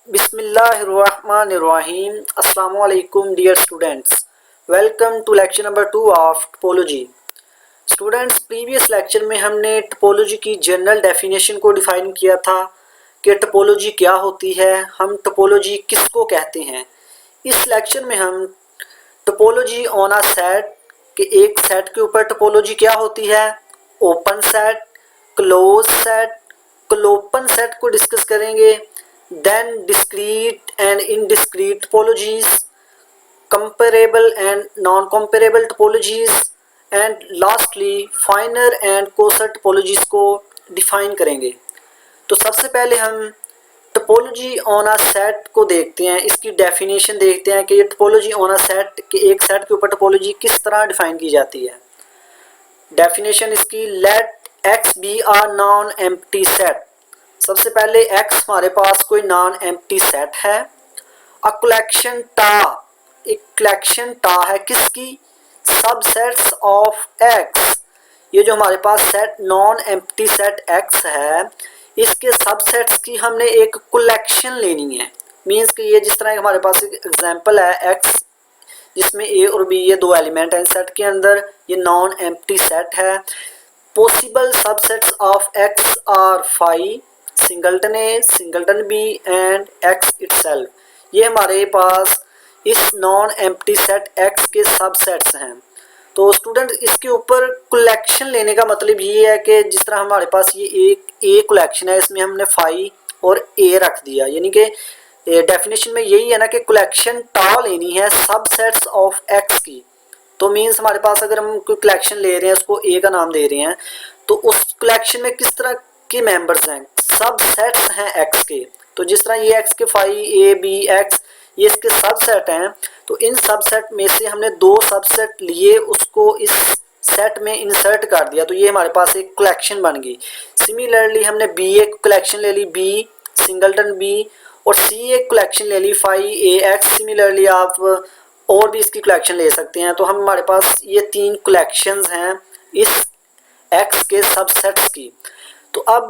बिस्मिल्लाहिर्रहमानिर्रहीम। अस्सलामु अलैकुम dear students, welcome to lecture number 2 of topology. Students, previous lecture में हमने टोपोलॉजी की जनरल डेफिनेशन को डिफाइन किया था कि टोपोलॉजी क्या होती है, हम टोपोलॉजी किसको कहते हैं। इस लेक्चर में हम टोपोलॉजी ऑन अ सेट के एक सेट के ऊपर टोपोलॉजी क्या होती है, open set, close set, clopen set को डिस्कस करेंगे। Then discrete and indiscrete topologies, comparable and non comparable topologies and lastly finer and coarser topologies को डिफाइन करेंगे। तो सबसे पहले हम टोपोलॉजी ऑन अ सेट को देखते हैं, इसकी डेफिनेशन देखते हैं कि ये टोपोलॉजी ऑन अ सेट के एक सेट के ऊपर टोपोलॉजी किस तरह डिफाइन की जाती है। डेफिनेशन इसकी, late X be a non empty set. सबसे पहले x हमारे पास कोई नॉन एम्प्टी सेट है। अ कलेक्शन टा, एक कलेक्शन टा है किसकी, सबसेट्स ऑफ x। ये जो हमारे पास set non empty set x है, इसके सबसेट्स की हमने एक कलेक्शन लेनी है। मींस कि ये जिस तरह हमारे पास एक एग्जांपल है x जिसमें a और b ये दो एलिमेंट हैं सेट के अंदर, ये नॉन एम्प्टी सेट है। Possible subsets of x are five, singleton a, singleton b and x itself. ये हमारे पास इस नॉन एम्प्टी सेट x के सबसेट्स हैं। तो स्टूडेंट, इसके ऊपर कलेक्शन लेने का मतलब ये है कि जिस तरह हमारे पास ये एक ए कलेक्शन है, इसमें हमने फाइव और ए रख दिया, यानी कि डेफिनेशन में यही है ना कि कलेक्शन टा लेनी है सबसेट्स ऑफ x की। तो मीन्स हमारे पास अगर हम कोई कलेक्शन ले रहे हैं, उसको ए का नाम दे रहे हैं, तो उस कलेक्शन में किस तरह के मेंबर्स हैं, सबसेट्स हैं x के। तो जिस तरह ये x के फाइव ए बी एक्स ये इसके सबसेट हैं, तो इन सबसेट में से हमने दो सबसेट लिए, उसको इस सेट में इंसर्ट कर दिया, तो ये हमारे पास एक कलेक्शन बन गई। सिमिलरली हमने बी एक कलेक्शन ले ली, बी सिंगलटन बी, और सी एक कलेक्शन ले ली फाइव ए एक्स। सिमिलरली आप और भी इसकी कलेक्शन ले सकते हैं। तो हम हमारे पास ये तीन कलेक्शंस हैं इस x के सबसेट्स की। तो अब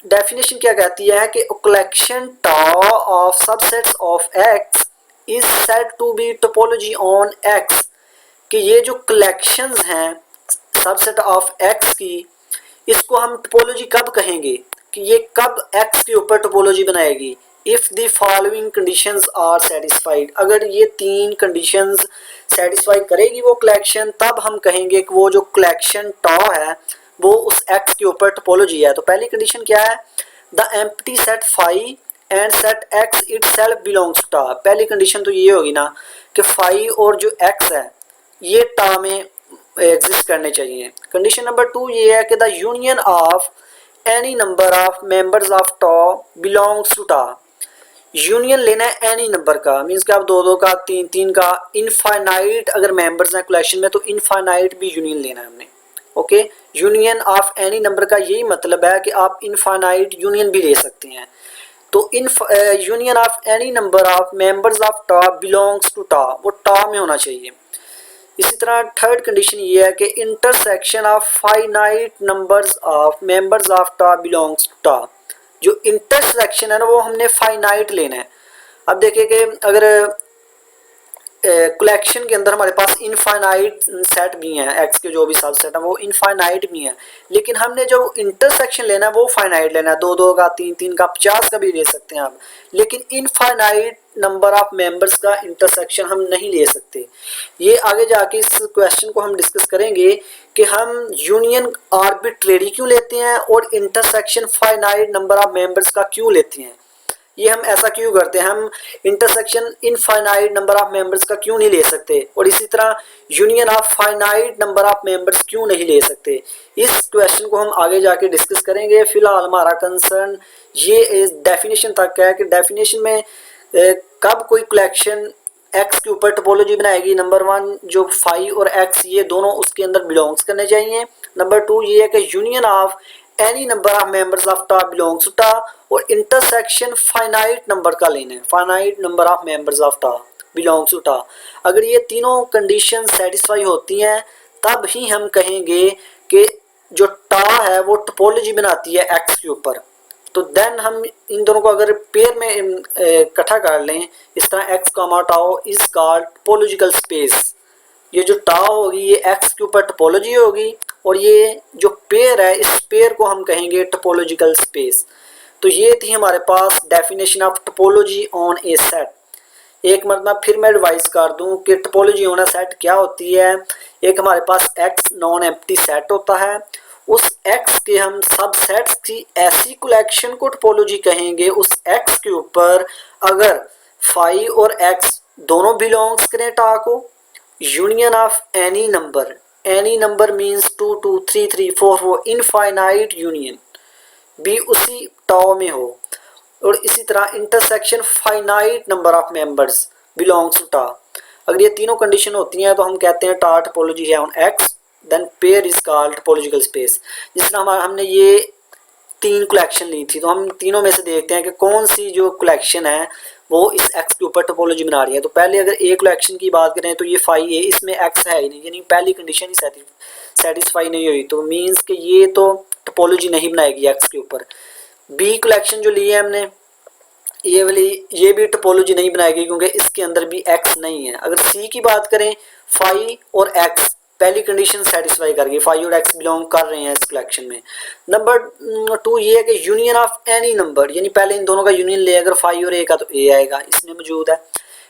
डेफिनेशन क्या कहती है कि collection tau of subsets of x is said to be topology on x, कि ये जो कलेक्शंस हैं सबसेट ऑफ x की, इसको हम टोपोलॉजी कब कहेंगे, कि ये कब x के ऊपर टोपोलॉजी बनाएगी। If the following conditions are satisfied, अगर ये तीन कंडीशंस सेटिस्फाई करेगी वो कलेक्शन, तब हम कहेंगे कि वो जो कलेक्शन टा है वो उस x के ऊपर टोपोलॉजी है। तो पहली कंडीशन क्या है, the empty set phi and set x itself belongs to tau. पहली कंडीशन तो ये होगी ना कि फाइव और जो x है ये टा में एग्जिस्ट करने चाहिए। कंडीशन नंबर 2 ये है कि the union of any number of members of टा बिलोंग्स टू टा। यूनियन लेना है एनी नंबर का, मीन्स कि आप दो दो का, तीन तीन का, इनफाइनाइट अगर मेंबर्स हैं कलेक्शन में तो इनफाइनाइट भी यूनियन लेना है हमने। Okay, union of any number का यही मतलब है कि आप इनफाइनाइट यूनियन भी ले सकते हैं। तो union of any number of members of टा बिलोंग्स टू टा, वो टा में होना चाहिए। इसी तरह थर्ड कंडीशन ये है कि intersection of finite numbers of members of टा बिलोंग्स टू टा। जो इंटरसेक्शन है ना वो हमने फाइनाइट लेना है। अब देखिए कि अगर कलेक्शन के अंदर हमारे पास इनफाइनाइट सेट भी हैं, एक्स के जो भी सबसेट हैं वो इनफाइनाइट भी हैं, लेकिन हमने जो इंटरसेक्शन लेना है वो फाइनाइट लेना है, दो दो का, तीन तीन का, 50 का भी ले सकते हैं आप, लेकिन इनफाइनाइट नंबर ऑफ मेंबर्स का इंटरसेक्शन हम नहीं ले सकते। ये आगे जाके इस क्वेश्चन को हम डिस्कस करेंगे कि हम यूनियन आर्बिट्रेरी क्यों लेते हैं और intersection finite number of members का क्यों लेते हैं। ये हम ऐसा क्यों करते हैं, हम intersection infinite number of members का क्यों नहीं ले सकते, और इसी तरह union of finite number of members क्यों नहीं ले सकते। इस क्वेश्चन को हम आगे जाके डिस्कस करेंगे। फिलहाल हमारा कंसर्न ये डेफिनेशन तक है कि डेफिनेशन में कब कोई कलेक्शन x के ऊपर टोपोलॉजी बनाएगी। नंबर 1 जो फाइव और x ये दोनों उसके अंदर बिलोंग्स करने चाहिए। नंबर 2 ये है कि union of any number of members of टा बिलोंग्स टू टा, और इंटरसेक्शन फाइनाइट नंबर का लेना है, finite number of members of टा बिलोंग्स टू टा। अगर ये तीनों कंडीशन सेटिस्फाई होती हैं तब ही हम कहेंगे कि जो टा है वो टोपोलॉजी बनाती है x के ऊपर। तो देन हम इन दोनों को अगर पेयर में इकट्ठा कर लें, इस तरह x comma tau is called topological space. ये जो टाउ होगी ये x के ऊपर टोपोलॉजी होगी, और ये जो पेयर है इस पेयर को हम कहेंगे टोपोलॉजिकल स्पेस। तो ये थी हमारे पास definition of topology on a set. एक मतलब फिर मैं रिवाइज कर दूं कि टोपोलॉजी ऑन ए सेट क्या होती है। एक हमारे पास x नॉन एम्प्टी सेट होता है, उस x के हम सब सेट्स की ऐसी कलेक्शन को टोपोलॉजी कहेंगे उस x के ऊपर अगर फाई और x दोनों बिलोंग्स करें टा को, union of any number means 2 2 3 3 4 4 infinite union भी उसी टाओ में हो, और इसी तरह intersection finite number of members belongs to tau. अगर ये तीनों कंडीशन होती हैं तो हम कहते हैं टा टोपोलॉजी है on X, then pair is called topological space. जिस तरह हमने ये 3 कलेक्शन ली थी, तो हम तीनों में से देखते हैं कि कौन सी जो कलेक्शन है वो इस एक्स के ऊपर टोपोलॉजी बना रही है। तो पहले अगर ए कलेक्शन की बात करें तो ये फाई ए, इसमें एक्स है ही नहीं, यानी पहली कंडीशन ही सेटिस्फाई नहीं हुई, तो मीन्स कि ये तो टोपोलॉजी नहीं बनाएगी एक्स के ऊपर। बी कलेक्शन जो ली है हमने ये वाली, ये भी टोपोलॉजी नहीं बनाएगी क्योंकि इसके अंदर भी एक्स नहीं है। अगर सी की बात करें, फाई और एक्स पहली कंडीशन सेटिस्फाई कर गई, फाई और एक्स बिलोंग कर रहे हैं इस कलेक्शन में। नंबर 2 ये है कि यूनियन ऑफ एनी नंबर, यानी पहले इन दोनों का यूनियन ले, अगर फाई और ए का तो ए आएगा, इसमें मौजूद है।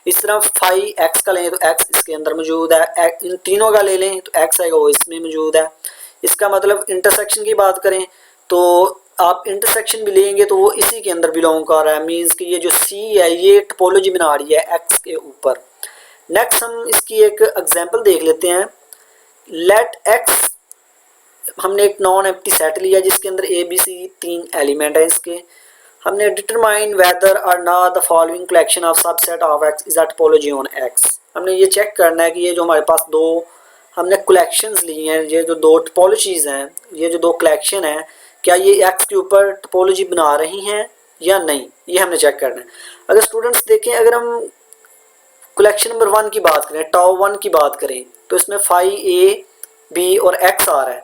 इस तरह फाई एक्स का लें तो एक्स इसके अंदर मौजूद है, इन तीनों का ले लें तो एक्स आएगा वो इसमें मौजूद है। इसका मतलब इंटरसेक्शन की बात करें तो आप इंटरसेक्शन भी लेंगे तो वो इसी के अंदर बिलोंग कर रहा है, मीन्स कि ये जो सी है ये टोपोलॉजी बना रही है एक्स के ऊपर। नेक्स्ट हम इसकी एक एग्जांपल देख लेते हैं। लेट एक्स, हमने एक नॉन एम्प्टी सेट लिया जिसके अंदर ए बी सी 3 एलिमेंट है इसके। हमने डिटरमाइन वेदर और not the following collection of subset of X is a topology on x. हमने ये चेक करना है कि ये जो हमारे पास दो हमने कलेक्शंस ली हैं, ये जो 2 टोपोलॉजीज हैं, ये जो 2 कलेक्शन हैं, क्या ये एक्स के ऊपर टोपोलॉजी बना रही हैं या नहीं, ये हमने चेक करना है। अगर स्टूडेंट्स देखें, अगर हम कलेक्शन नंबर 1 की बात करें, टाउ 1 की बात करें, तो इसमें फाई ए बी और एक्स आ रहा है।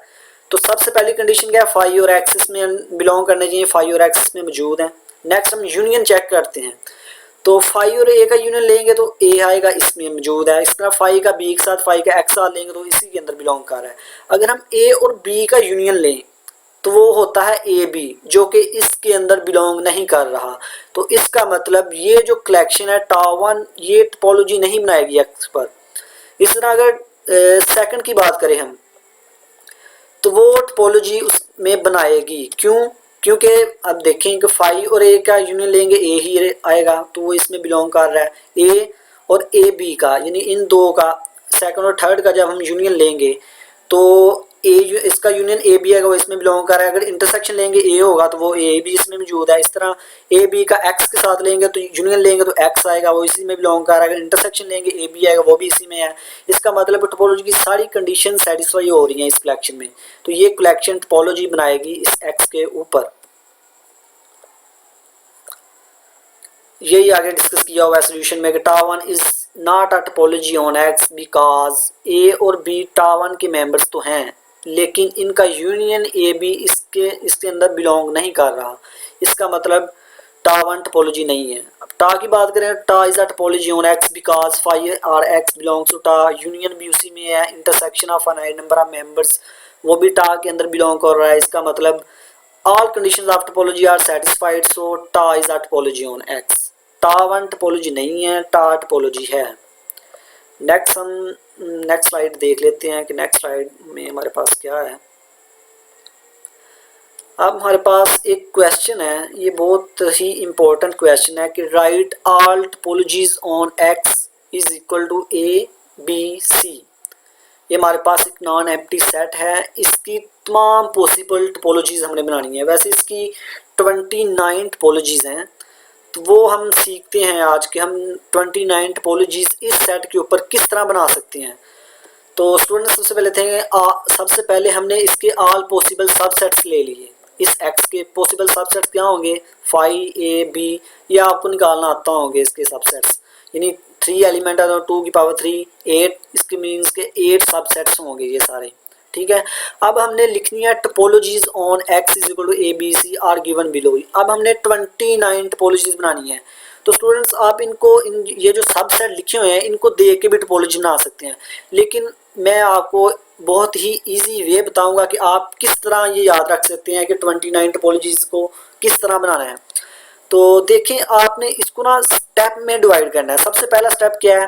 तो सबसे पहली कंडीशन क्या है, फाई और एक्स इसमें बिलोंग करने चाहिए, फाई और एक्स इसमें मौजूद है। नेक्स्ट हम यूनियन चेक करते हैं, तो फाई और ए का यूनियन लेंगे तो ए आएगा, इसमें मौजूद है। इस तरह फाई का बी के साथ फाई का एक्स साथ लेंगे तो इसी के अंदर बिलोंग कर रहा है। अगर हम ए और बी का यूनियन लें तो वो होता है ए बी, जो कि इसके अंदर बिलोंग नहीं कर रहा। तो इसका मतलब ये जो कलेक्शन है टाउ 1 ये टोपोलॉजी नहीं बनाएगी एक्स पर। इस तरह अगर सेकंड की बात करें हम, तो वो टोपोलॉजी उसमें बनाएगी। क्यों? क्योंकि अब देखें कि फाई और ए का यूनियन लेंगे ए ही आएगा, तो वो इसमें बिलोंग कर रहा है। ए और ए बी का, यानी इन दो का सेकंड और थर्ड का जब हम यूनियन लेंगे तो ए इसका यूनियन ए बी आएगा, वो इसमें बिलोंग कर रहा है। अगर इंटरसेक्शन लेंगे ए होगा तो वो ए बी इसमें मौजूद है। इस तरह ए बी का एक्स के साथ लेंगे तो यूनियन लेंगे तो एक्स आएगा, वो इसी में बिलोंग कर रहा है। अगर इंटरसेक्शन लेंगे ए बी आएगा, वो भी इसी में है। इसका मतलब टोपोलॉजी की सारी कंडीशन सेटिस्फाई हो रही हैं इस कलेक्शन में, तो ये कलेक्शन टोपोलॉजी बनाएगी इस एक्स के ऊपर। यही आगे डिस्कस किया हुआ है सोल्यूशन में कि tau 1 is not a topology on X because A और बी टाउ 1 के मेंबर्स तो हैं, लेकिन इनका यूनियन ए बी इसके अंदर बिलोंग नहीं कर रहा। इसका मतलब टाउ 1 टोपोलॉजी नहीं है। अब टा की बात करें, tau is a topology on X because phi are X belongs to tau, union भी उसी में है। Intersection of finite number of members वो भी टा के अंदर बिलोंग कर रहा है। इसका मतलब all conditions of topology are satisfied, so tau is a topology on X. Tau 1 topology नहीं है, टा टोपोलॉजी है। नेक्स्ट हम नेक्स्ट स्लाइड देख लेते हैं कि नेक्स्ट स्लाइड में हमारे पास क्या है। अब हमारे पास एक क्वेश्चन है, ये बहुत ही इम्पोर्टेंट क्वेश्चन है कि write all topologies on X is equal to A B C. ये हमारे पास एक नॉन एम्प्टी सेट है, इसकी तमाम पॉसिबल टोपोलॉजीज हमने बनानी है। वैसे इसकी 29 टोपोलॉजीज हैं, तो वो हम सीखते हैं आज कि हम 29 टोपोलॉजीज इस सेट के ऊपर किस तरह बना सकते हैं। तो स्टूडेंट सबसे पहले हमने इसके ऑल पॉसिबल सबसेट्स ले लिए। इस एक्स के पॉसिबल सबसेट्स क्या होंगे, फाई ए बी, या आपको निकालना आता होंगे इसके सबसेट्स। यानी 3 एलिमेंट है तो 2 की पावर 3 8, इसके मीन्स के 8 सबसेट्स होंगे ये सारे ठीक है। अब हमने लिखनी है topologies on X is equal to A B C are given below. अब हमने 29 टोपोलॉजीज बनानी है। तो स्टूडेंट्स आप इनको ये जो सबसेट लिखे हुए हैं इनको देख के भी टोपोलॉजी बना सकते हैं, लेकिन मैं आपको बहुत ही इजी वे बताऊंगा कि आप किस तरह ये याद रख सकते हैं कि 29 टोपोलॉजीज को किस तरह बनाना है। तो देखें, आपने इसको ना स्टेप में डिवाइड करना है। सबसे पहला स्टेप क्या है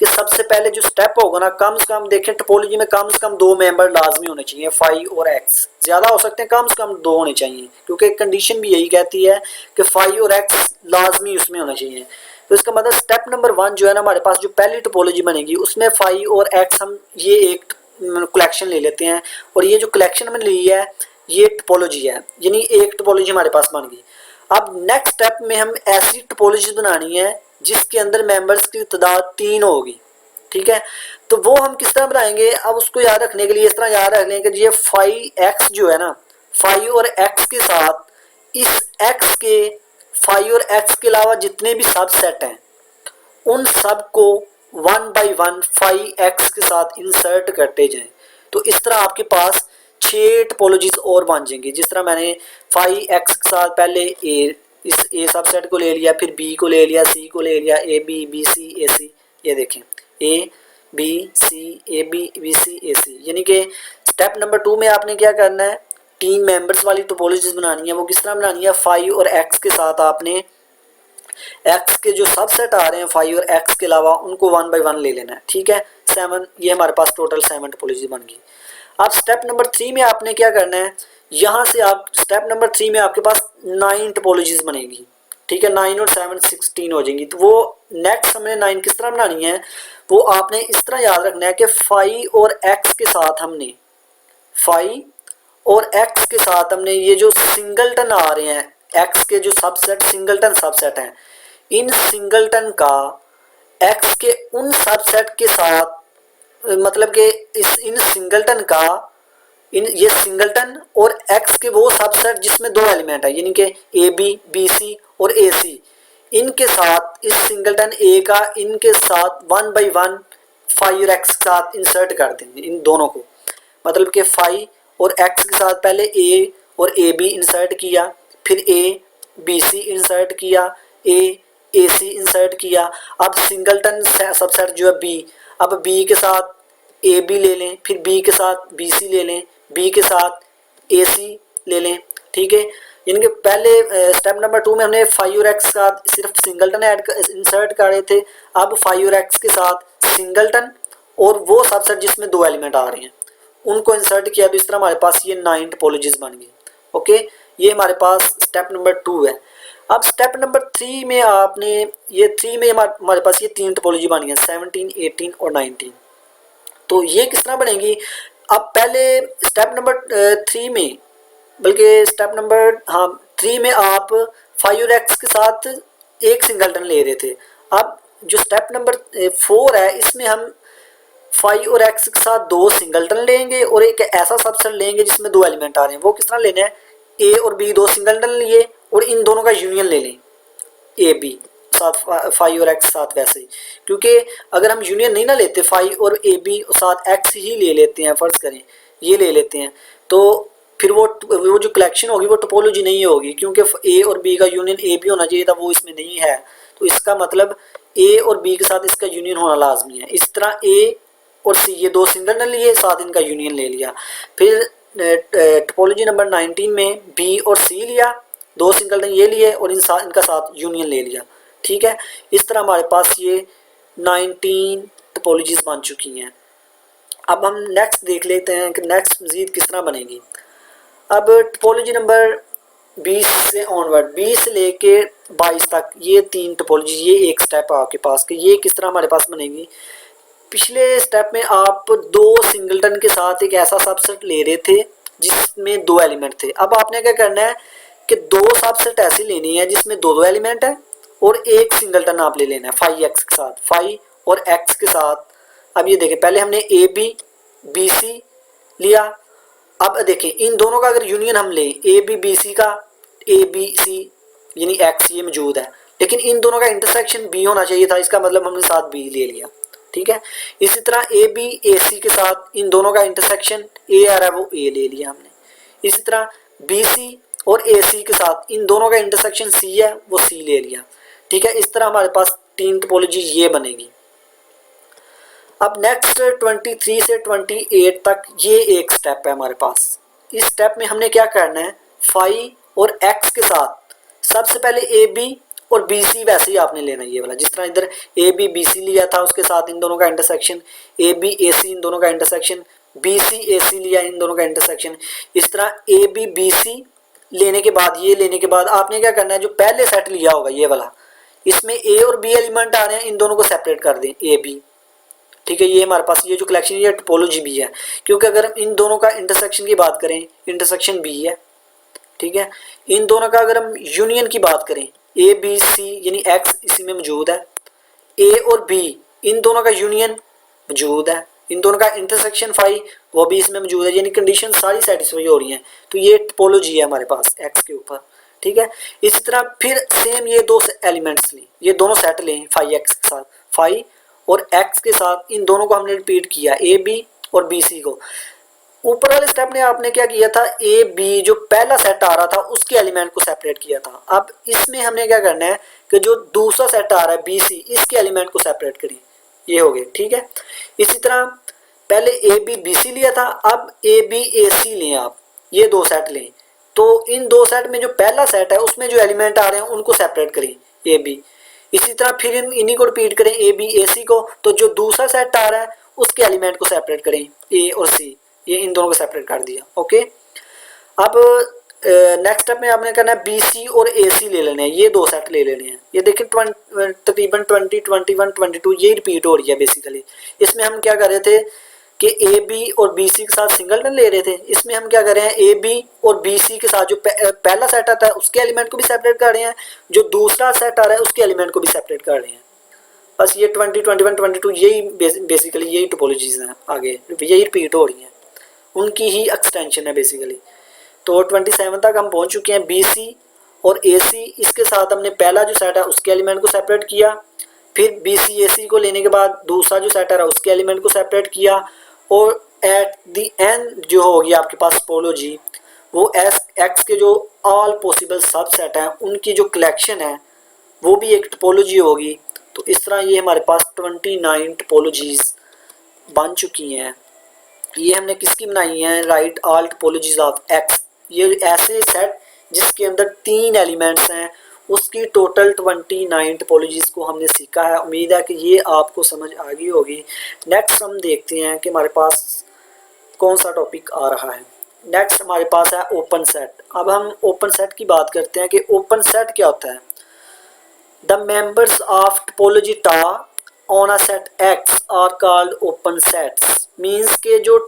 कि सबसे पहले जो स्टेप होगा ना, कम से कम देखें टोपोलॉजी में कम से कम 2 मेंबर लाजमी होने चाहिए, फाइव और एक्स। ज़्यादा हो सकते हैं, कम से कम 2 होने चाहिए, क्योंकि कंडीशन भी यही कहती है कि फाइव और एक्स लाजमी उसमें होना चाहिए। तो इसका मतलब स्टेप नंबर 1 जो है ना, हमारे पास जो पहली टोपोलॉजी बनेगी उसमें फाइव और एक्स हम ये एक कलेक्शन ले लेते हैं, और ये जो कलेक्शन हमने ली है ये टोपोलॉजी है, यानी एक टोपोलॉजी हमारे पास बन गई। अब नेक्स्ट स्टेप में हम ऐसी टोपोलॉजी बनानी है जिसके अंदर मेंबर्स की तादाद 3 होगी, ठीक है। तो वो हम किस तरह बनाएंगे, अब उसको याद रखने के लिए इस तरह याद रख लें कि ये 5x जो है ना, 5 और x के साथ इस x के 5 और x के अलावा जितने भी सबसेट हैं उन सब को 1 बाई 1 5x के साथ इंसर्ट करते जाएं। तो इस तरह आपके पास 6 टोपोलॉजीज और बन जाएंगी। जिस तरह मैंने 5x के साथ पहले इस ए सबसेट को ले लिया, फिर b को ले लिया, c को ले लिया, a b b c a c, ये देखें a b c a b b c a c। यानी कि स्टेप नंबर 2 में आपने क्या करना है, 3 मेंबर्स वाली टोपोलॉजीज बनानी है। वो किस तरह बनानी है, 5 और x के साथ आपने x के जो सबसेट आ रहे हैं 5 और x के अलावा उनको 1 बाई 1 ले लेना है, ठीक है। 7, ये हमारे पास टोटल 7 टोपोलॉजी बन गई। अब स्टेप नंबर 3 में आपने क्या करना है, यहाँ से आप स्टेप नंबर 3 में आपके पास 9 टोपोलॉजीज बनेगी, ठीक है। 9 और 7 16 हो जाएंगी। तो वो नेक्स्ट हमने 9 किस तरह बनानी है, वो आपने इस तरह याद रखना है कि 5 और x के साथ हमने 5 और x के साथ हमने ये जो सिंगलटन आ रहे हैं, x के जो सबसेट सिंगलटन सबसेट हैं, इन सिंगलटन का x के उन सबसेट के साथ, मतलब कि इन सिंगलटन का ये सिंगलटन और x के वो सबसेट जिसमें 2 एलिमेंट है, यानी कि ए बी बी सी और ए सी, इनके साथ इस सिंगलटन ए का इनके साथ 1 बाई 1 5 और x के साथ इंसर्ट कर देंगे इन दोनों को। मतलब कि 5 और x के साथ पहले a और ए बी इंसर्ट किया, फिर a बी सी इंसर्ट किया, a ए सी इंसर्ट किया। अब सिंगलटन सबसेट जो है b, अब b के साथ ए बी ले लें, फिर b के साथ बी सी ले लें, b के साथ ए सी ले लें, ठीक है। यानी कि पहले स्टेप नंबर 2 में हमने 5 और x के साथ सिर्फ सिंगलटन इंसर्ट करे थे। अब 5 और x के साथ सिंगलटन और वो सबसेट जिसमें 2 एलिमेंट आ रहे हैं उनको इंसर्ट किया। तो इस तरह हमारे पास ये 9 टोपोलॉजीज बन गई। ओके, ये हमारे पास स्टेप नंबर 2 है। अब स्टेप नंबर 3 में आपने ये 3 में हमारे पास ये 3 टोपोलॉजी बनी है, 17 18 और 19। तो ये किस तरह बनेगी, अब पहले स्टेप नंबर 3 में, बल्कि स्टेप नंबर 3 में आप 5 और x के साथ एक सिंगलटन ले रहे थे। अब जो स्टेप नंबर 4 है इसमें हम 5 और x के साथ 2 सिंगलटन लेंगे और एक ऐसा सबसेट लेंगे जिसमें 2 एलिमेंट आ रहे हैं। वो किस तरह लेना है, a और b 2 सिंगलटन लिए और इन दोनों का यूनियन ले लें, ए बी साथ 5 और x साथ वैसे ही, क्योंकि अगर हम यूनियन नहीं ना लेते 5 और ए बी साथ x ही ले लेते हैं, फ़र्ज़ करें ये ले लेते हैं, तो फिर वो जो कलेक्शन होगी वो टोपोलॉजी नहीं होगी, क्योंकि a और b का यूनियन ए बी होना चाहिए था, वो इसमें नहीं है। तो इसका मतलब a और b के साथ इसका यूनियन होना लाजमी है। इस तरह a और c ये 2 सिंगलटन लिए, साथ इनका यूनियन ले लिया। फिर टोपोलॉजी नंबर 19 में b और c लिया, 2 सिंगलटन ये लिए और इनका साथ यूनियन ले लिया, ठीक है। इस तरह हमारे पास ये 19 टोपोलॉजीज बन चुकी हैं। अब हम नेक्स्ट देख लेते हैं कि नेक्स्ट मज़ीद किस तरह बनेगी। अब टोपोलॉजी नंबर 20 से ऑनवर्ड, 20 से लेके 22 तक ये 3 टोपोलॉजी, ये एक स्टेप है आपके पास कि ये किस तरह हमारे पास बनेगी। पिछले स्टेप में आप 2 सिंगलटन के साथ एक ऐसा सबसेट ले रहे थे जिसमें 2 एलिमेंट थे। अब आपने क्या करना है कि 2 सबसेट ऐसी लेनी है जिसमें 2 एलिमेंट है और एक सिंगलटन आप ले लेना है 5x के साथ, 5 और x के साथ। अब ये देखें, पहले हमने ए बी बी सी लिया। अब देखें इन दोनों का अगर यूनियन हम लें, ए बी बी सी का, ए बी सी यानी x ये मौजूद है, लेकिन इन दोनों का इंटरसेक्शन b होना चाहिए था, इसका मतलब हमने साथ b ले लिया, ठीक है। इसी तरह ए बी ए सी के साथ इन दोनों का इंटरसेक्शन ए आ रहा है वो ए ले लिया हमने। इसी तरह बी सी और ए सी के साथ इन दोनों का इंटरसेक्शन सी है वो सी ले लिया। ठीक है, इस तरह हमारे पास 3 टोपोलॉजी ये बनेगी। अब नेक्स्ट 23 से 28 तक ये एक स्टेप है हमारे पास। इस स्टेप में हमने क्या करना है, फाई और एक्स के साथ सबसे पहले ए बी और बी सी वैसे ही आपने लेना है ये वाला, जिस तरह इधर ए बी बी सी लिया था उसके साथ इन दोनों का इंटरसेक्शन, ए बी ए सी इन दोनों का इंटरसेक्शन, बी सी ए सी लिया इन दोनों का इंटरसेक्शन। इस तरह ए बी बी सी लेने के बाद, ये लेने के बाद आपने क्या करना है, जो पहले सेट लिया होगा ये वाला, इसमें ए और बी एलिमेंट आ रहे हैं, इन दोनों को सेपरेट कर दें ए बी। ठीक है, ये हमारे पास ये जो कलेक्शन ये टोपोलॉजी भी है, क्योंकि अगर हम इन दोनों का इंटरसेक्शन की बात करें, इंटरसेक्शन बी है। ठीक है, इन दोनों का अगर हम यूनियन की बात करें, ए बी सी यानी एक्स इसी में मौजूद है, ए और बी इन दोनों का यूनियन मौजूद है, इन दोनों का इंटरसेक्शन फाई वो भी इसमें मौजूद है, यानी कंडीशन सारी सेटिस्फाई हो रही हैं। तो ये टोपोलॉजी है हमारे पास एक्स के ऊपर। ठीक है, इसी तरह फिर सेम ये दो एलिमेंट्स लें, ये दोनों सेट लें फाई एक्स के साथ, फाई और एक्स के साथ इन दोनों को हमने रिपीट किया, ए बी और बी सी को। ऊपर वाले स्टेप में आपने क्या किया था, ए बी जो पहला सेट आ रहा था उसके एलिमेंट को सेपरेट किया था। अब इसमें हमने क्या करना है कि जो दूसरा सेट आ रहा है बी सी, इसके एलिमेंट को सेपरेट करें, ये हो गए। ठीक है, इसी तरह पहले ए बी बी सी लिया था, अब ए बी ए सी लें आप, ये दो सेट लें। तो इन दो सेट में जो पहला सेट है उसमें जो एलिमेंट आ रहे हैं उनको सेपरेट करें ए बी। इसी तरह फिर इन्हीं को रिपीट करें ए बी ए सी को, तो जो दूसरा सेट आ रहा है उसके एलिमेंट को सेपरेट करें ए और सी, ये इन दोनों को सेपरेट कर दिया। ओके, अब नेक्स्ट स्टेप में आपने करना है बी सी और ए सी ले लेने हैं, ये दो सेट ले लेने हैं। ये देखिए तकरीबन 20, 21, 22 ये रिपीट हो रही है बेसिकली। इसमें हम क्या कर रहे थे कि ए बी और बी सी के साथ सिंगलटन ले रहे थे, इसमें हम क्या कर रहे हैं ए बी और बी सी के साथ जो पहला सेट आता है उसके एलिमेंट को भी सेपरेट कर रहे हैं, जो दूसरा सेट आ रहा है उसके एलिमेंट को भी सेपरेट कर रहे हैं। बस ये 20, 21, 22 यही बेसिकली यही टोपोलॉजीज हैं, आगे यही रिपीट हो रही हैं, उनकी ही एक्सटेंशन है बेसिकली। तो 27 तक हम पहुंच चुके हैं। बी सी और ए सी, इसके साथ हमने पहला जो सेट है उसके एलिमेंट को सेपरेट किया, फिर बी सी ए सी को लेने के बाद दूसरा जो सेट है उसके एलिमेंट को सेपरेट किया, और एट द एंड जो होगी आपके पास टोपोलॉजी, वो एस एक्स के जो ऑल पॉसिबल सब सेट हैं उनकी जो कलेक्शन है वो भी एक टोपोलॉजी होगी। तो इस तरह ये हमारे पास 29 टोपोलॉजीज बन चुकी हैं। ये हमने किसकी बनाई है, right all topologies of x. ये ऐसे सेट जिसके अंदर 3 एलिमेंट्स हैं उसकी टोटल 29 टोपोलॉजीज को हमने सीखा है। उम्मीद है कि ये आपको समझ आ गई होगी। नेक्स्ट हम देखते हैं कि हमारे पास कौन सा टॉपिक आ रहा है। नेक्स्ट हमारे पास है ओपन सेट। अब हम ओपन सेट की बात करते हैं कि ओपन सेट क्या होता है। The members of topology tau on a set X are called open sets. Means के जो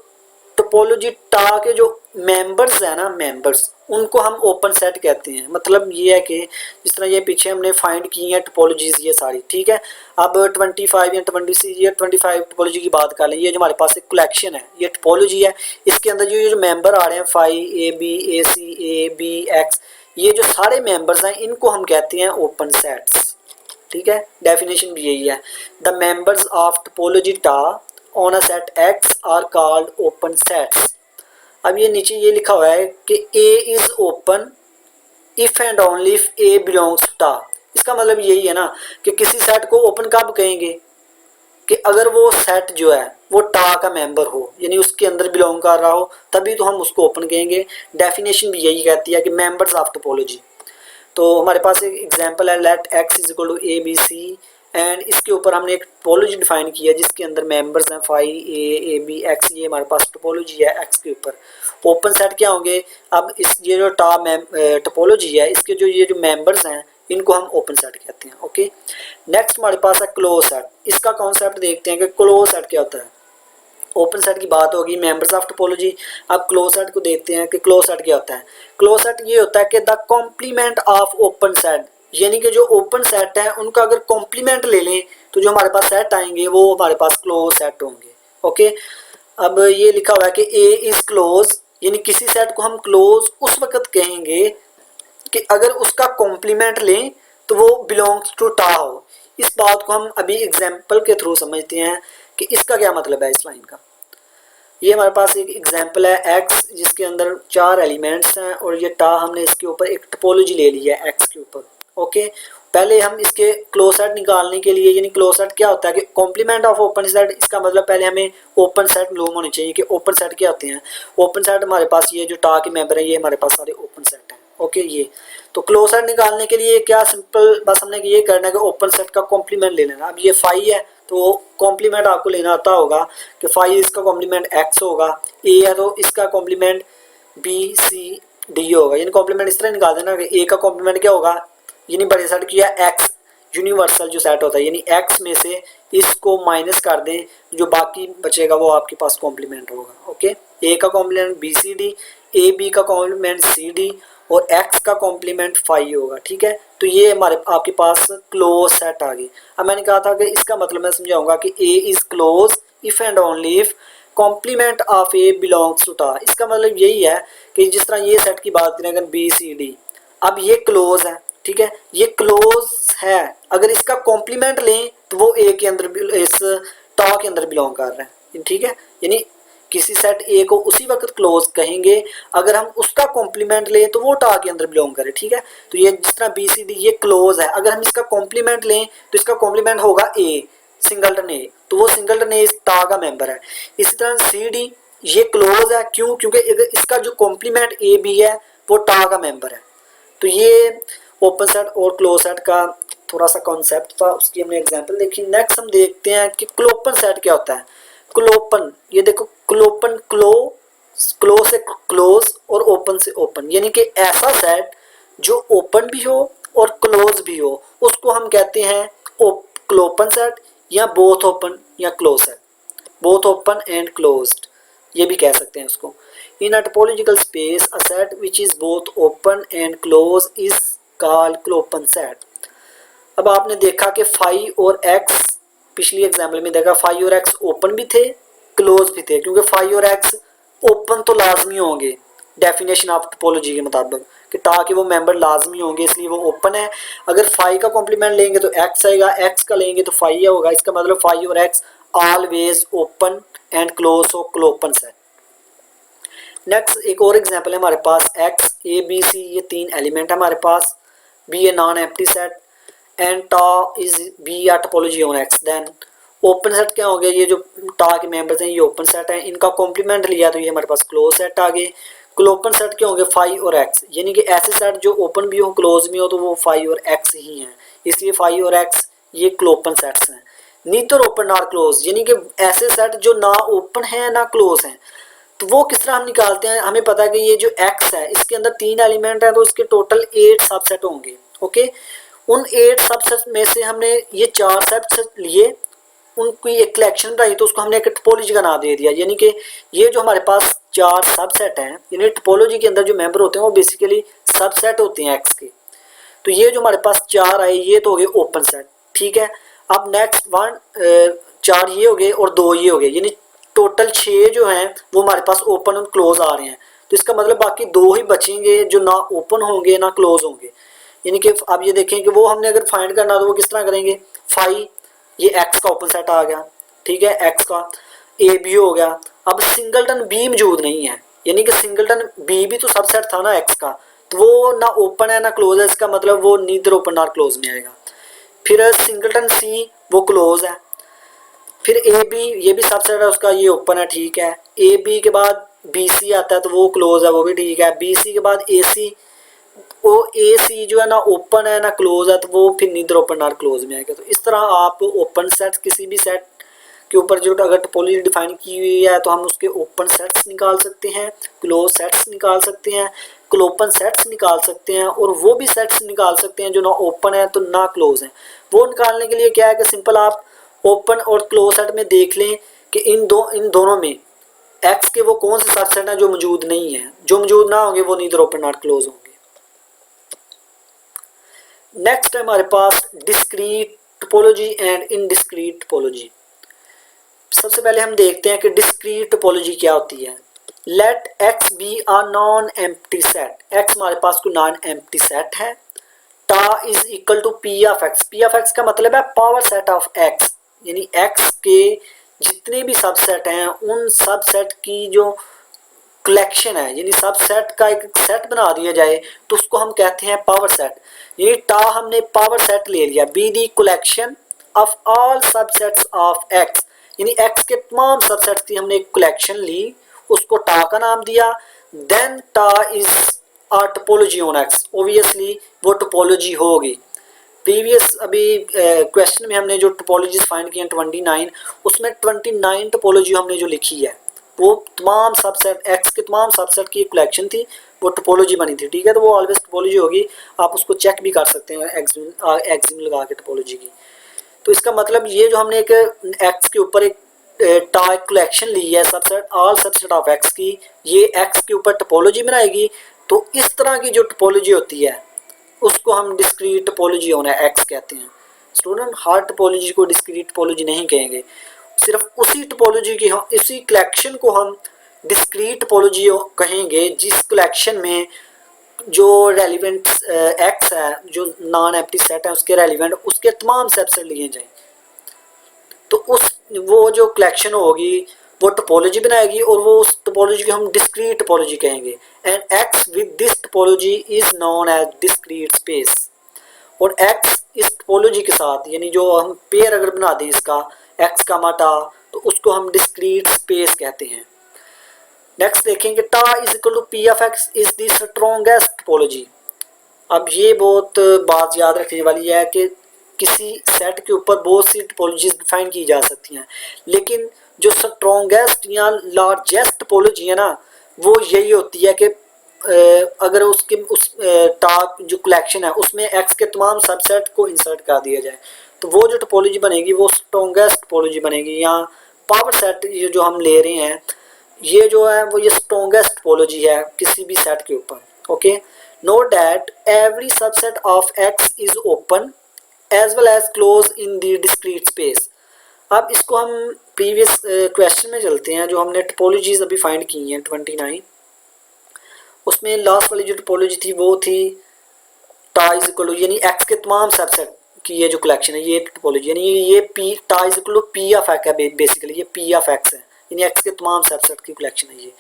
टोपोलॉजी टा के जो मेंबर्स हैं ना, मेंबर्स, उनको हम ओपन सेट कहते हैं। मतलब ये है कि जिस तरह ये पीछे हमने फाइंड की हैं टोपोलॉजीज ये सारी, ठीक है। अब 25 या 26 या 25 टोपोलॉजी की बात कर लें। ये जो हमारे पास एक कलेक्शन है, ये टोपोलॉजी है, इसके अंदर जो मेंबर आ रहे हैं phi A B A C A B X, ये जो सारे मेंबर्स हैं इनको हम कहते हैं ओपन सेट्स। ठीक है, डेफिनेशन भी यही है। The members of topology tau on a set X are called open sets. अब ये नीचे ये लिखा हुआ है कि A is open if and only if A belongs to tau. इसका मतलब यही है ना कि किसी सेट को ओपन कब कहेंगे कि अगर वो सेट जो है वो टा का मेंबर हो, यानी उसके अंदर बिलोंग कर रहा हो, तभी तो हम उसको ओपन कहेंगे। डेफिनेशन भी यही कहती है कि मेंबर्स ऑफ टोपोलॉजी। तो हमारे पास एक एग्जांपल है, let X is equal to A B C, and इसके ऊपर हमने एक टोपोलॉजी डिफाइन किया जिसके अंदर मेंबर्स हैं फाई ए बी एक्स। ये हमारे पास टोपोलॉजी है एक्स के ऊपर। ओपन सेट क्या होंगे, अब इस ये जो टोपोलॉजी है इसके जो ये जो मेंबर्स हैं इनको हम ओपन सेट कहते हैं। ओके, नेक्स्ट हमारे पास है क्लोज सेट। इसका कॉन्सेप्ट देखते हैं कि क्लोज सेट क्या होता है। ओपन सेट की बात होगी, मेंबर्स ऑफ टोपोलॉजी। अब क्लोज सेट को देखते हैं कि क्लोज सेट क्या होता है। क्लोज सेट ये होता है कि the complement of open set, यानी कि जो ओपन सेट है उनका अगर कॉम्प्लीमेंट ले लें तो जो हमारे पास सेट आएंगे वो हमारे पास क्लोज सेट होंगे। ओके, अब ये लिखा हुआ है कि ए इज क्लोज, यानी किसी सेट को हम क्लोज उस वक्त कहेंगे कि अगर उसका कॉम्प्लीमेंट लें तो वो बिलोंग्स टू टा हो। इस बात को हम अभी एग्जाम्पल के थ्रू समझते हैं कि इसका क्या मतलब है इस लाइन का। ये हमारे पास एक एग्जांपल है एक्स जिसके अंदर 4 एलिमेंट्स हैं और ये टा हमने इसके ऊपर एक टोपोलॉजी ले ली है एक्स के ऊपर। ओके, पहले हम इसके क्लोज सेट निकालने के लिए, यानी क्लोज सेट क्या होता है कि कॉम्प्लीमेंट ऑफ ओपन सेट, इसका मतलब पहले हमें ओपन सेट मालूम होने चाहिए कि ओपन सेट क्या होते हैं। ओपन सेट हमारे पास ये जो टा के मेंबर है ये हमारे पास सारे ओपन सेट हैं। ओके, ये तो क्लोज सेट निकालने के लिए क्या सिंपल बस हमने ये करना है कि ओपन सेट का कॉम्प्लीमेंट ले लेना। अब ये फाइव है तो कॉम्प्लीमेंट आपको लेना आता होगा कि फाइव इसका कॉम्प्लीमेंट एक्स होगा, ए है तो इसका कॉम्प्लीमेंट बी सी डी होगा। यानी कॉम्प्लीमेंट इस तरह निकाल देना कि ए का कॉम्प्लीमेंट क्या होगा, यानी बड़े सेट किया एक्स यूनिवर्सल जो सेट होता है, यानी एक्स में से इसको माइनस कर दें, जो बाकी बचेगा वो आपके पास कॉम्प्लीमेंट होगा। ओके, ए का complement B C D, A B का कॉम्प्लीमेंट सी डी और एक्स का कॉम्प्लीमेंट फाइव होगा। ठीक है, तो ये हमारे आपके पास क्लोज सेट आ गई। अब मैंने कहा था कि इसका मतलब मैं समझाऊंगा कि A is close if and only if complement of A belongs to tau. इसका मतलब यही है कि जिस तरह ये सेट की बात करें अगर बी सी डी, अब ये क्लोज है, ठीक है, ये क्लोज है, अगर इसका कॉम्प्लीमेंट लें तो वो ए के अंदर, इस टा के अंदर बिलोंग कर रहे हैं। ठीक है, यानी किसी सेट ए को उसी वक्त क्लोज कहेंगे अगर हम उसका कॉम्प्लीमेंट लें तो वो टा के अंदर बिलोंग करे। ठीक है, तो ये जिस तरह बी सी डी ये क्लोज है, अगर हम इसका कॉम्प्लीमेंट लें तो इसका कॉम्प्लीमेंट होगा ए, सिंगलटन ए, तो वो सिंगलटन ए टा का मेंबर है। इसी तरह सी डी ये क्लोज है, क्यों, क्योंकि इसका जो कॉम्प्लीमेंट ए बी है वो टा का मेंबर है। तो ये ओपन सेट और क्लोज सेट का थोड़ा सा कॉन्सेप्ट था, उसकी हमने एग्जांपल देखी। नेक्स्ट हम देखते हैं कि क्लोपन सेट क्या होता है। क्लोपन, ये देखो क्लोपन, क्लो से क्लोज और ओपन से ओपन, यानी कि ऐसा सेट जो ओपन भी हो और क्लोज भी हो उसको हम कहते हैं क्लोपन सेट या बोथ ओपन या close set, both open and closed ये भी कह सकते हैं उसको। In a topological space a set which is both open and close is called clopen set. अब आपने देखा कि फाइव और एक्स, पिछली एग्जाम्पल में देखा फाइव और एक्स ओपन भी थे क्लोज भी थे, क्योंकि फाइव और एक्स ओपन तो लाजमी होंगे डेफिनेशन ऑफ टोपोलॉजी के मुताबिक कि ताकि वो मेंबर लाजमी होंगे, इसलिए वो ओपन है। अगर फाइव का कॉम्प्लीमेंट लेंगे तो एक्स आएगा, एक्स का लेंगे तो फाइव होगा, इसका मतलब फाइव और x always open and close हो क्लोपन सेट। नेक्स्ट एक और एग्जांपल है हमारे पास एक्स ए बी सी, ये तीन एलिमेंट है हमारे पास, be a non empty set and tau is be a topology on X. Then open set क्या हो गया, ये जो टा के मेंबर्स हैं ये ओपन सेट है, इनका कॉम्प्लीमेंट लिया तो ये हमारे पास क्लोज सेट आ गए। क्लोपन सेट क्या होंगे फाइव और एक्स, यानी कि ऐसे सेट जो ओपन भी हो क्लोज भी हो तो वो फाइव और एक्स ही हैं, इसलिए फाइव और एक्स ये क्लोपन सेट्स हैं। नीदर ओपन नॉर क्लोज, यानी कि ऐसे सेट जो ना ओपन है ना क्लोज हैं, तो वो किस तरह हम निकालते हैं। हमें पता है कि ये जो एक्स है इसके अंदर तीन एलिमेंट है तो इसके टोटल 8 सबसेट होंगे। ओके, उन 8 सबसेट में से हमने ये 4 सबसेट लिए, उनकी एक कलेक्शन बनाई तो उसको हमने एक टोपोलॉजी का नाम दे दिया। यानी कि ये जो हमारे पास 4 सबसेट हैं, यानी टोपोलॉजी के अंदर जो मेंबर होते हैं वो बेसिकली सबसेट होते हैं एक्स के। तो ये जो हमारे पास 4 आए ये तो हो गए ओपन सेट। ठीक है, अब नेक्स्ट 4 ये हो गए और 2 ये हो गए, यानी टोटल 6 जो हैं वो हमारे पास ओपन और क्लोज आ रहे हैं। तो इसका मतलब बाकी 2 ही बचेंगे जो ना ओपन होंगे ना क्लोज होंगे। यानी कि अब ये देखें कि वो हमने अगर फाइंड करना तो वो किस तरह करेंगे। फाइव ये एक्स का ओपन सेट आ गया, ठीक है, एक्स का ए बी हो गया। अब सिंगलटन बी मौजूद नहीं है, यानी कि सिंगलटन बी भी तो सबसेट था ना एक्स का, तो वो ना ओपन है ना क्लोज है, इसका मतलब वो नीदर ओपन नॉर क्लोज में आएगा। फिर सिंगलटन सी वो क्लोज है। फिर ए बी ये भी सबसेट है उसका, ये ओपन है, ठीक है। ए बी के बाद बी सी आता है तो वो क्लोज है, वो भी ठीक है। बी सी के बाद ए सी, वो ए सी जो है ना ओपन है ना क्लोज है, तो वो फिर नीदर ओपन नॉर क्लोज में आएगा। तो इस तरह आप ओपन सेट किसी भी सेट के ऊपर जो अगर टोपोलॉजी डिफाइन की हुई है तो हम उसके ओपन सेट्स निकाल सकते हैं, क्लोज सेट्स निकाल सकते हैं, क्लोपन सेट्स निकाल सकते हैं, और वो भी सेट्स निकाल सकते हैं जो ना ओपन है तो ना क्लोज है। वो निकालने के लिए क्या है कि सिंपल आप ओपन और क्लोज सेट में देख लें कि इन दोनों में एक्स के वो कौन से सबसेट हैं जो मौजूद नहीं है, जो मौजूद ना होंगे वो नीदर ओपन नॉट क्लोज होंगे। नेक्स्ट है हमारे पास discrete topology and indiscrete topology. सबसे पहले हम देखते हैं कि डिस्क्रीट टोपोलॉजी क्या होती है। Let X be a non empty set, X हमारे पास कोई नॉन एम्प्टी सेट है। Tau is equal to P of X, P of X का मतलब है पावर सेट ऑफ एक्स, यानी एक्स के जितने भी सबसेट हैं उन सबसेट की जो कलेक्शन है, यानी सबसेट का एक सेट बना दिया जाए तो उसको हम कहते हैं पावर सेट। ये टा हमने पावर सेट ले लिया, be the collection of all subsets of X, यानी एक्स के तमाम सबसेट्स की हमने एक कलेक्शन ली, उसको टा का नाम दिया। देन टा is a topology on x, obviously वो टोपोलॉजी होगी। प्रीवियस अभी क्वेश्चन में हमने जो टोपोलॉजीज फाइंड किए हैं 29, उसमें 29 टोपोलॉजी हमने जो लिखी है वो तमाम सबसेट एक्स के तमाम सबसेट की एक कलेक्शन थी, वो टोपोलॉजी बनी थी, ठीक है। तो वो ऑलवेज टोपोलॉजी होगी, आप उसको चेक भी कर सकते हैं एग्जिम लगा के टोपोलॉजी की। तो इसका मतलब ये जो हमने एक एक्स के ऊपर एक टाइप कलेक्शन ली है subset all subset of x की, ये एक्स के ऊपर टोपोलॉजी बनाएगी। तो इस तरह की जो टोपोलॉजी होती है उसको हम डिस्क्रीट टोपोलॉजी ऑन एक्स कहते हैं। स्टूडेंट हर टोपोलॉजी को डिस्क्रीट टोपोलॉजी नहीं कहेंगे, सिर्फ उसी टोपोलॉजी की हम इसी कलेक्शन को हम डिस्क्रीट टोपोलॉजी कहेंगे जिस कलेक्शन में जो रेलिवेंट एक्स है, जो नॉन एम्प्टी सेट है उसके रेलिवेंट उसके तमाम सबसेट लिए जाएं। तो उस वो जो कलेक्शन होगी वो टोपोलॉजी बनाएगी और वो उस टोपोलॉजी को हम डिस्क्रीट टोपोलॉजी कहेंगे। And X with this topology is known as discrete space. और एक्स इस टोपोलॉजी के साथ, यानी जो हम पेयर अगर बना दें इसका एक्स का माटा, तो उसको हम डिस्क्रीट स्पेस कहते हैं। नेक्स्ट देखेंगे tau is equal to P of X is the strongest topology. अब ये बहुत बात याद रखने वाली है कि किसी सेट के ऊपर बहुत सी टोपोलॉजीज डिफाइन की जा सकती हैं, लेकिन जो स्ट्रॉन्गेस्ट या लार्जेस्ट टोपोलॉजी है ना वो यही होती है कि अगर उसके उस टा जो कलेक्शन है उसमें एक्स के तमाम सबसेट को इंसर्ट कर दिया जाए तो वो जो टोपोलॉजी बनेगी वो स्ट्रॉन्गेस्ट टोपोलॉजी बनेगी। या पावर सेट ये जो हम ले रहे हैं ये जो है वो ये स्ट्रॉन्गेस्ट टोपोलॉजी है किसी भी सेट के ऊपर। Okay, note that every subset of X is open as well as close in the discrete space. अब इसको हम प्रीवियस क्वेश्चन में चलते हैं जो हमने टोपोलॉजीज अभी फाइंड की हैं 29, उसमें लास्ट वाली जो टोपोलॉजी थी वो थी टा इज इक्वल टू, यानी एक्स के तमाम सबसेट की ये जो कलेक्शन है ये टोपोलॉजी, यानी ये P tau is equal to P of X है, बेसिकली ये पी ऑफ एक्स है, यानी एक्स के तमाम सबसेट की कलेक्शन है ये।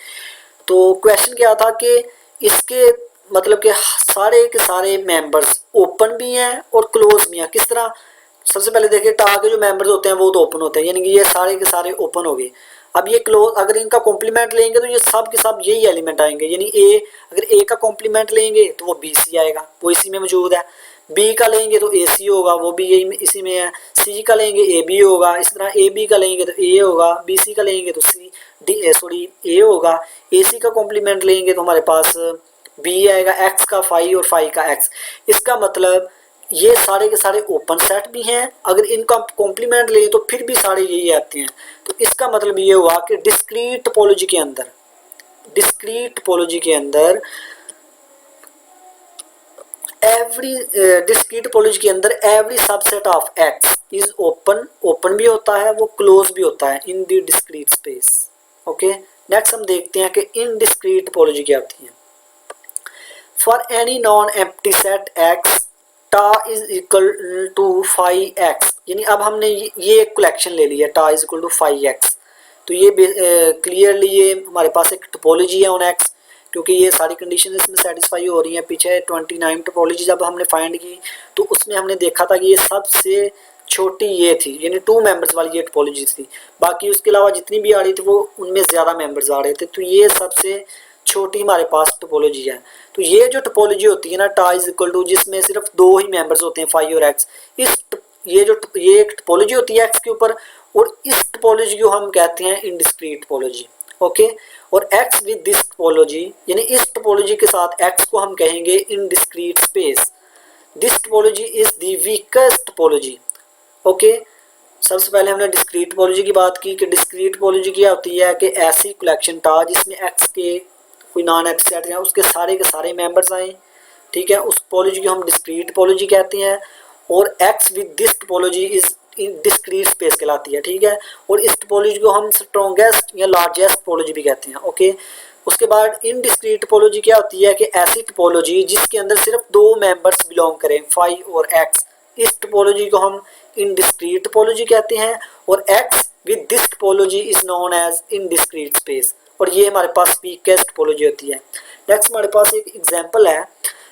तो क्वेश्चन क्या था कि इसके मतलब कि सारे के सारे मेंबर्स ओपन भी हैं और क्लोज भी हैं। किस तरह? सबसे पहले देखिए टा के जो मेंबर्स होते हैं वो तो ओपन होते हैं, यानी कि ये सारे के सारे ओपन हो गए। अब ये क्लोज अगर इनका कॉम्प्लीमेंट लेंगे तो ये सब के सब यही एलिमेंट आएंगे, यानी ए अगर ए का कॉम्प्लीमेंट लेंगे तो वो बी सी आएगा, वो इसी में मौजूद है। बी का लेंगे तो ए सी होगा, वो भी यही इसी में है। सी का लेंगे ए बी होगा, इस तरह ए बी का लेंगे तो ए होगा, बी सी का लेंगे तो सी डी सॉरी ए होगा। ए सी का कॉम्प्लीमेंट लेंगे तो हमारे पास बी आएगा, एक्स का फाई और फाई का एक्स। इसका मतलब ये सारे के सारे ओपन सेट भी हैं, अगर इनका कॉम्प्लीमेंट लें तो फिर भी सारे यही आते हैं। तो इसका मतलब ये हुआ कि डिस्क्रीट टोपोलॉजी के अंदर every subset of X is open भी होता है, वो क्लोज भी होता है in the discrete space. Okay, next हम देखते हैं कि इनडिस्क्रीट टोपोलॉजी क्या होती है। For any non empty set X tau is equal to phi X, यानी अब हमने ये एक कलेक्शन ले लिया tau is equal to phi X. तो ये क्लियरली ये हमारे पास एक टोपोलॉजी है ऑन एक्स, क्योंकि ये सारी कंडीशन इसमें सेटिस्फाई हो रही हैं। पीछे 29 टोपोलॉजी जब हमने फाइंड की तो उसमें हमने देखा था कि ये सबसे छोटी ये थी, यानी 2 मेंबर्स वाली ये टोपोलॉजी थी। बाकी उसके अलावा जितनी भी आ रही थी वो उनमें ज़्यादा मेंबर्स आ रहे थे, तो ये सबसे छोटी हमारे पास टोपोलॉजी है। तो ये जो टोपोलॉजी होती है ना टा इज इक्वल टू, जिसमें सिर्फ 2 ही मेंबर्स होते हैं फाई और एक्स, ये एक टोपोलॉजी होती है एक्स के ऊपर, और इस टोपोलॉजी को हम कहते हैं इनडिस्क्रीट टोपोलॉजी। ओके, और एक्स विद दिस टोपोलॉजी, यानी इस टोपोलॉजी के साथ एक्स को हम कहेंगे indiscrete space. This topology is the weakest topology. Okay, सबसे पहले हमने डिस्क्रीट टोपोलॉजी की बात की कि डिस्क्रीट टोपोलॉजी क्या होती है कि ऐसी कलेक्शन टा जिसमें एक्स के कोई नॉन एक्स सेट है उसके सारे मेंबर्स आए, ठीक है, उस टोपोलॉजी को हम डिस्क्रीट टोपोलॉजी कहते हैं। और X with this topology is in discrete space कहलाती है, ठीक है। और इस टोपोलॉजी को हम स्ट्रॉन्गेस्ट या लार्जेस्ट टोपोलॉजी भी कहते हैं। ओके, उसके बाद इन डिस्क्रीट टोपोलॉजी क्या होती है कि ऐसी टोपोलॉजी जिसके अंदर सिर्फ 2 मेंबर्स बिलोंग करें फाई और एक्स, इस टोपोलॉजी को हम इनडिस्क्रीट टोपोलॉजी कहते हैं। और X with this topology is known as indiscrete space, और ये हमारे पास वीकेस्ट टोपोलॉजी होती है। नेक्स्ट हमारे पास एक एग्जांपल है,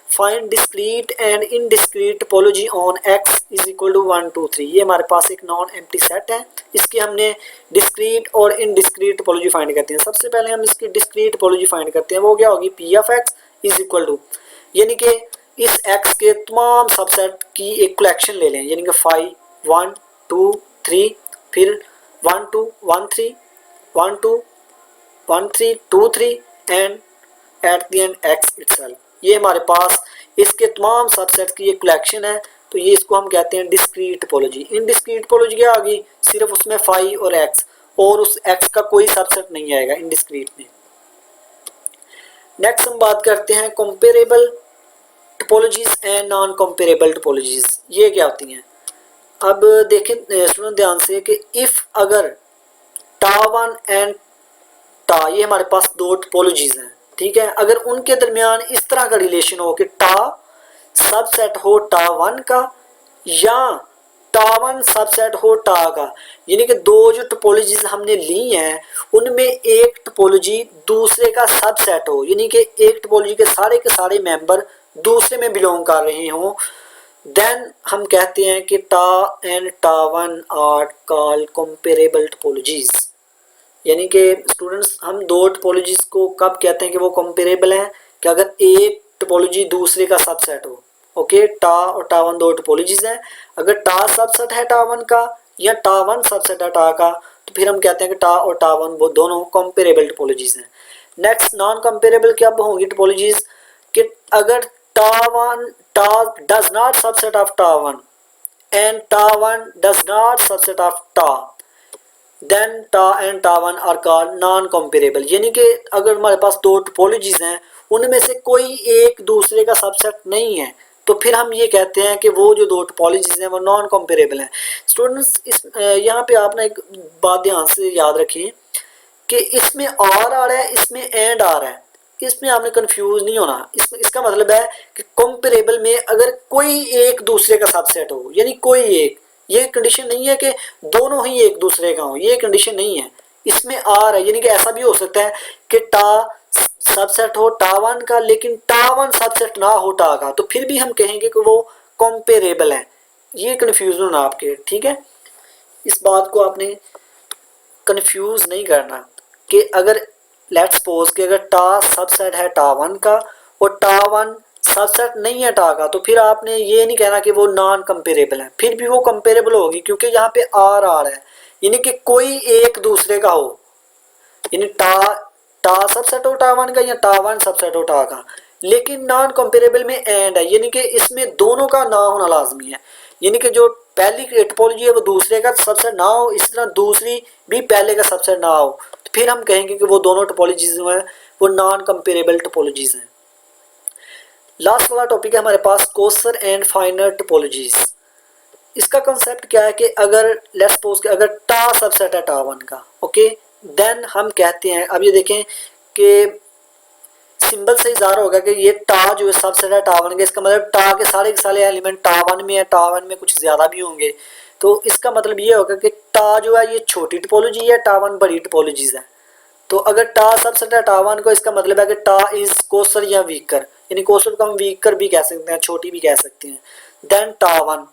find discrete and indiscrete topology on x is equal to 1 2 3। ये हमारे पास एक नॉन एम्प्टी सेट है, इसकी हमने डिस्क्रीट और इनडिस्क्रीट टोपोलॉजी फाइंड करते हैं। सबसे पहले हम इसकी डिस्क्रीट टोपोलॉजी फाइंड करते हैं, वो क्या होगी, P of X is equal to, यानी कि इस x के तमाम सबसेट की एक कलेक्शन ले लें, यानी कि 5 1 2 3, फिर 1 2 1 3 1 2 1 3 2 3 and at the end x itself. ये हमारे पास इसके तमाम सबसेट की एक कलेक्शन है, तो ये इसको हम कहते हैं डिस्क्रीट टोपोलॉजी। इनडिस्क्रीट टोपोलॉजी क्या आ गई, सिर्फ उसमें 5 और x, और उस x का कोई सबसेट नहीं आएगा इनडिस्क्रीट में। नेक्स्ट हम बात करते हैं comparable topologies and non comparable topologies. ये क्या होती हैं, अब देखें स्टूडेंट ध्यान से कि इफ अगर टा1 एंड टा, ये हमारे पास दो टोपोलॉजीज हैं, ठीक है, अगर उनके दरमियान इस तरह का रिलेशन हो कि टा सबसेट हो टा1 का या टा1 सबसेट हो टा का, यानी कि दो जो टोपोलॉजीज हमने ली हैं उनमें एक टोपोलॉजी दूसरे का सबसेट हो, यानी कि एक टोपोलॉजी के सारे मेंबर दूसरे में बिलोंग कर रहे हों, देन हम कहते हैं कि tau and tau are called comparable topologies. यानी कि स्टूडेंट्स हम दो टोपोलॉजीज को कब कहते हैं कि वो कंपेरेबल हैं, कि अगर एक टोपोलॉजी दूसरे का सबसेट हो। ओके, टा और टा1 दो टोपोलॉजीज हैं, अगर टा सबसेट है टा1 का या टा1 सबसेट है टा का, तो फिर हम कहते हैं कि टा और टा1 वो दोनों कंपेरेबल टोपोलॉजीज हैं। नेक्स्ट नॉन कंपेरेबल क्या होंगी टोपोलॉजीज, कि अगर tau does not subset of tau and tau does not subset of tau, then tau and tau are called non comparable. यानी कि अगर हमारे पास दो टोपोलॉजीज हैं उनमें से कोई एक दूसरे का सबसेट नहीं है, तो फिर हम ये कहते हैं कि वो जो दो टोपोलॉजीज हैं वो नॉन कंपेरेबल हैं। स्टूडेंट्स इस यहाँ पे आप ना एक बात ध्यान से याद रखिए कि इसमें और आ रहा है, इसमें एंड आ रहा है, इसमें आपने कंफ्यूज नहीं होना। इसका मतलब है कि कंपेरेबल में अगर कोई एक दूसरे का सबसेट हो, यानी कोई एक, ये कंडीशन नहीं है कि दोनों ही एक दूसरे का हो, ये कंडीशन नहीं है, इसमें आ रहा है। यानी कि ऐसा भी हो सकता है कि टा सबसेट हो टा1 का लेकिन टा1 सबसेट ना हो टा का, तो फिर भी हम कहेंगे कि वो कंपेरेबल है। ये कंफ्यूज होना आपके, ठीक है, इस बात को आपने कंफ्यूज नहीं करना कि अगर लेट्स सपोज कि अगर टा सबसेट है टा1 का और टा1 सबसेट नहीं है टा का, तो फिर आपने ये नहीं कहना कि वो नॉन कंपेरेबल है, फिर भी वो कंपेरेबल होगी क्योंकि यहाँ पे आर आ रहा है, यानी कि कोई एक दूसरे का हो, यानी टा सबसेट हो टा1 का या टा1 सबसेट हो टा का, लेकिन नॉन कंपेरेबल में एंड है, यानी कि इसमें दोनों का ना होना लाजमी है। यानी कि जो पहली टोपोलॉजी है वो दूसरे का सबसेट ना हो, इस तरह दूसरी भी पहले का सबसेट ना हो, तो फिर हम कहेंगे कि वो दोनों टोपोलॉजीज जो हैं वो नॉन कंपेरेबल टोपोलॉजीज हैं। लास्ट वाला टॉपिक है हमारे पास कोसर एंड फाइनर टोपोलॉजीज। इसका कंसेप्ट क्या है कि अगर लेट्स सपोज कि अगर टा सबसेट है टा1 का, ओके, देन हम कहते हैं, अब ये देखें कि सिंबल से इज़ार होगा कि ये टा जो है सबसेट है टा1 का, इसका मतलब टा के सारे एलिमेंट टा1 में है, टा1 में कुछ ज़्यादा भी होंगे, तो इसका मतलब ये होगा कि टा जो है ये छोटी टोपोलॉजी है, टा1 बड़ी टोपोलॉजीज है। तो अगर टा सबसेट है टा1 को, इसका मतलब है कि टा इज कोसर या वीकर, यानी कोसर को हम वीकर भी कह सकते हैं, छोटी भी कह सकते हैं, देन टा1,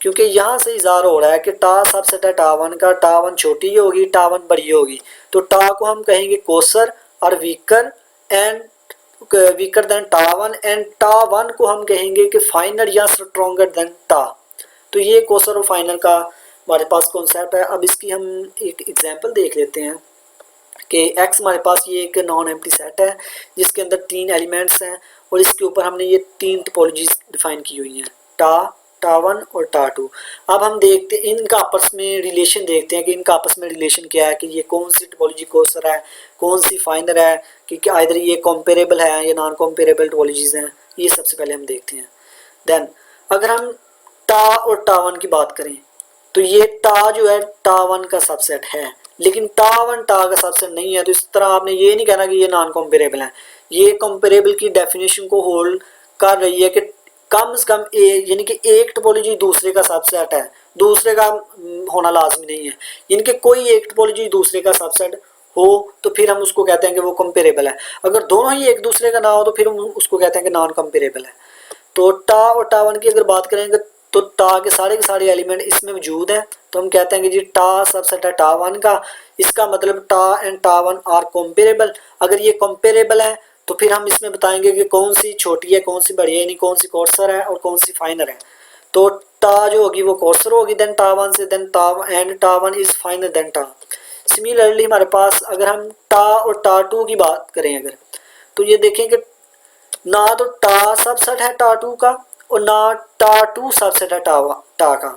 क्योंकि यहाँ से इज़ार हो रहा है कि टा सबसेट है टा1 का, टा1 छोटी होगी टा1 बड़ी होगी, तो टा को हम कहेंगे कोसर और weaker and weaker then tau, and tau को हम कहेंगे कि फाइनर या स्ट्रॉन्गर देन टा। तो ये कोसर और फाइनर का हमारे पास कॉन्सेप्ट है। अब इसकी हम एक एग्जांपल देख लेते हैं कि x हमारे पास ये एक नॉन एम्प्टी सेट है जिसके अंदर 3 एलिमेंट्स हैं और इसके ऊपर हमने ये 3 टोपोलॉजीज डिफाइन की हुई हैं, टा1 और टा2। अब हम देखते हैं इनका आपस में रिलेशन, देखते हैं कि इनका आपस में रिलेशन क्या है, कि ये कौन सी टोपोलॉजी कोसर है, कौन सी फाइनर है, कि आइदर ये कंपेरेबल है या नॉन कंपेरेबल टोपोलॉजीज हैं, ये सबसे पहले हम देखते हैं। देन अगर हम टा और टा1 की बात करें तो ये टा जो है टा1 का सबसेट है, लेकिन टा1 टा का सबसेट नहीं है, तो इस तरह आपने ये नहीं कहना कि ये नॉन कंपेरेबल है। ये कंपेरेबल की डेफिनेशन को होल्ड कर रही है कि कम से कम यानी कि एक टोपोलॉजी दूसरे का सबसेट है, दूसरे का होना लाजमी नहीं है। इनके कोई एक टोपोलॉजी दूसरे का सबसेट हो तो फिर हम उसको कहते हैं कि वो कंपेरेबल है। अगर दोनों ही एक दूसरे का ना हो तो फिर हम उसको कहते हैं कि नॉन कंपेरेबल है। तो टा और टा वन की अगर बात करेंगे तो टा के सारे एलिमेंट इसमें मौजूद हैं, तो हम कहते हैं कि जी टा सबसेट है टा वन का। इसका मतलब टा एंड टा वन आर कंपेरेबल। अगर ये कंपेरेबल है तो फिर हम इसमें बताएंगे कि कौन सी छोटी है कौन सी बड़ी है, यानी कौन सी कोर्सर है और कौन सी फाइनर है। तो टा जो होगी वो कोर्सर होगी देन टा वन से, देन टा एंड टा वन इज फाइनर देन टा। सिमिलरली हमारे पास अगर हम टा और टा टू की बात करें अगर, तो ये देखें कि ना तो टा सबसेट है टा टू का और ना टा टू सबसेट है टा का।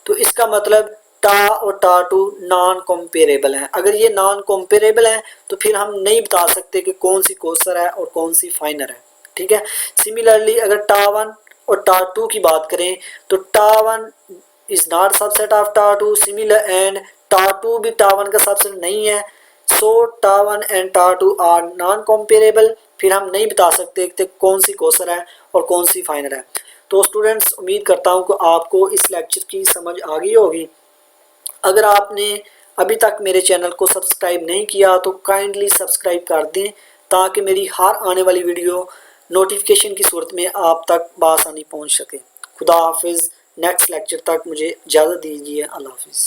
तो इसका मतलब टा और टा टू नॉन कंपेरेबल है। अगर ये नॉन कंपेरेबल है तो फिर हम नहीं बता सकते कि कौन सी कोर्सर है और कौन सी फाइनर है। ठीक है। सिमिलरली अगर टा वन और टा टू की बात करें तो टा one is not subset of टा टू, सिमिलर एंड टा टू भी टा वन का सबसेट नहीं है। सो टा वन एंड टा टू आर नॉन कंपेरेबल। फिर हम नहीं बता सकते कि कौन सी कोर्सर है और कौन सी फाइनर है। तो स्टूडेंट्स उम्मीद करता हूँ कि आपको इस लेक्चर की समझ आ गई होगी। अगर आपने अभी तक मेरे चैनल को सब्सक्राइब नहीं किया तो काइंडली सब्सक्राइब कर दें ताकि मेरी हर आने वाली वीडियो नोटिफिकेशन की सूरत में आप तक बआसानी पहुंच सके। खुदा हाफिज़। नेक्स्ट लेक्चर तक मुझे इजाज़त दीजिए। अल्लाह हाफिज़।